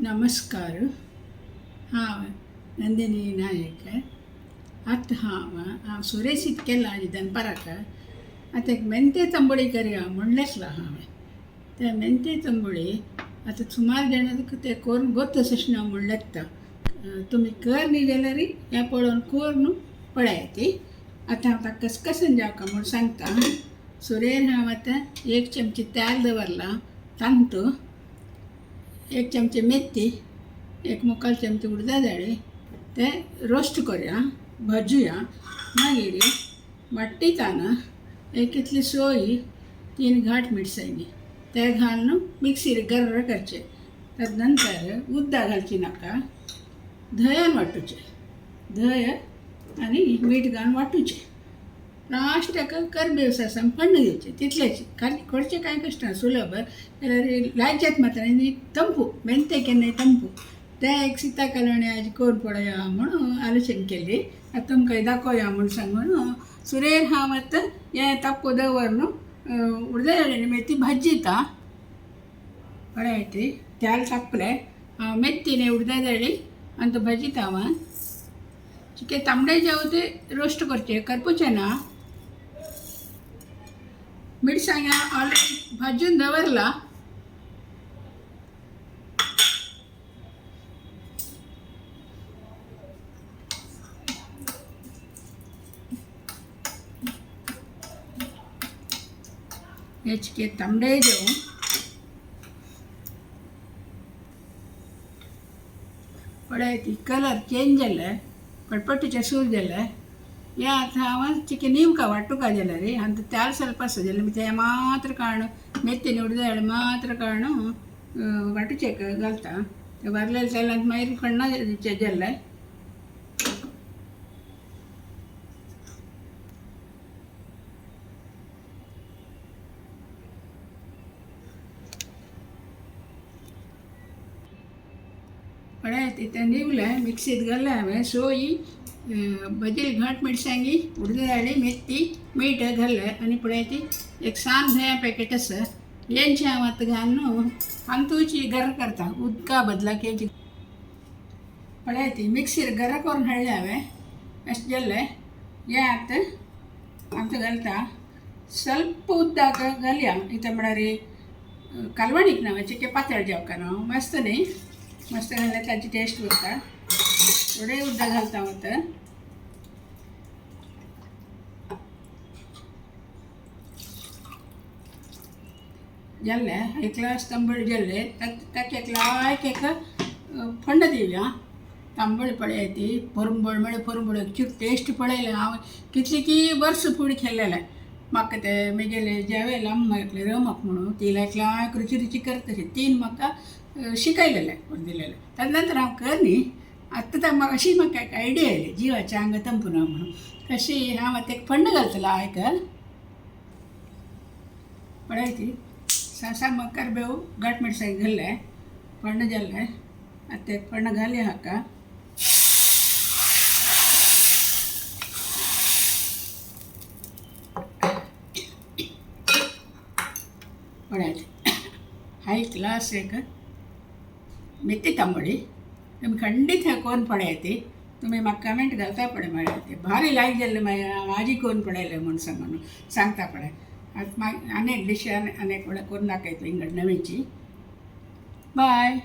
नमस्कार. हांव नंदिनी नायक. आतां हांव सुरेशीत केलां आनी दनपाराक आतां एक मेंते तंबोळी करया म्हण लेसलां हांवें. ते मेंते तंबोळी आतां सुमार जाणां ते करून गोत्त सशना म्हण लेखता. तुमी कर न्ही जाल्यार हें पळोवन कोर न्हू पळयात ती. आतां हांव ताका कसकसन जावका म्हूण सांगता. सुरेर हांव आतां 1 चमची तेल दवरलां, तांतू, 1 चमचे मेथी, 1 मुकाल चमचे उडदा दाळी, ते रोस्ट करूया, भाजूया. मागीर वाट्टिताना एक इतली सोय, 3 घाट मिरसांगी ते घालून मिक्सीर गर्र करचे. ताजे नंतर उदक घालची नाका, धंयान वांटूचे. धंय आनी मीठ घालून वांटूचे. लास्ट ताका करबेव सासन फण्ण दिवचे, तितलेच. करचें कांय कश्ट ना, सुलभ. जाल्यार लायचेत मात्र आनी तंपू, मेंते केन्नाय तंपू. ते एक सीताकल्याणी आज करून पळोवया म्हणून आलोचना केली. आतां तुमकां दाखोवया म्हूण सांगून सुरेर हांव आतां हें ताप्पो दवरून उडदा दाळी आनी मेथी भाजयता. पळयात, तेल तापलें. हांव मेथी आनी उडदा दाळी आनी तो भाजयता हांव. चिके तांबडे जेव ते रोस्ट करचे, करपुचे ना. मिरसांग्या ऑलरेडी भाजून दवरला. हे चिके तांबडे जेव पळयात, कलर चेंज जाले, पटपटीचे सूर जाले. हे आतां हांव चिके निमका वांटूका जाल्यार आनी तेल ಸ್ವಲ್ಪ जाल्यार ते मात्र काडून मेथी आनी उडदा दाळी मात्र काडून वांटूचे घालता. ते वारलेले तेलांत मागीर फण्ण दिवचे जाल्यार. पळयात, ते निवलें, मिक्सींत घालें हांवें. सोय, भाजिल्ली घाट मिरसांगी, उडदा दाळी, मेथी, मीठ घालें आनी पळयात एक सान धंया पॅकेट आसा. हेंचें हांव आतां घालून तांतूची गर्र करता, उदका बदलाक हेंची. पळयात, मिक्सीर गर्र करून हाडलें हांवें. अशें जालें. हें आतां घालता. ಸ್ವಲ್ಪ उदक घालया. इतलें म्हळ्यार कालवणीक ना, चिके पातळ जेवका न्हू. मस्त न्ही, मस्त घाल्यार ताची टेस्ट उरता. थोडें उदक घालता हांव आतां. जाल्लें, एक ग्लास तांबडी जाल्ले. ताका एक फण्ण दिवया. तांबडी पळयात, परंबळ म्हळ्यार परंबळ. टेस्ट पळयलें हांव कितली वर्स फुडें केल्लेलें. म्हाका ते म्हगेले जेवेले अम्मा रमक म्हणून ती एकल्याक रुची करता तशें 3 म्हाका शिकयलेलें करून दिलेलें. ताजे नंतर हांव कर न्ही. आतां म्हाका अशी म्हाका एक आयडिया आयली, जिवाचें आंग तंपूना म्हणून. कशी हांव आतां एक फण्ण घालतलो आयकर. पळयात, सामको करबेव घाट मिरसांगी घाल्लें, फण्ण जाल्लें. आतां एक फण्ण घालया हाका. पळयात, हाय क्लास एक मेथी तांबडी. तुमी खंडीत हें करून पळयात. तुमी म्हाका कमेंट घालता पळय. म्हळ्यार भारी लायक जाल्लें. मागीर आजी करून पळयलें म्हूण सांगता पळय. आतां आनी एक डिश आनी एक करून दाखयता इंगड नवीची. बाय.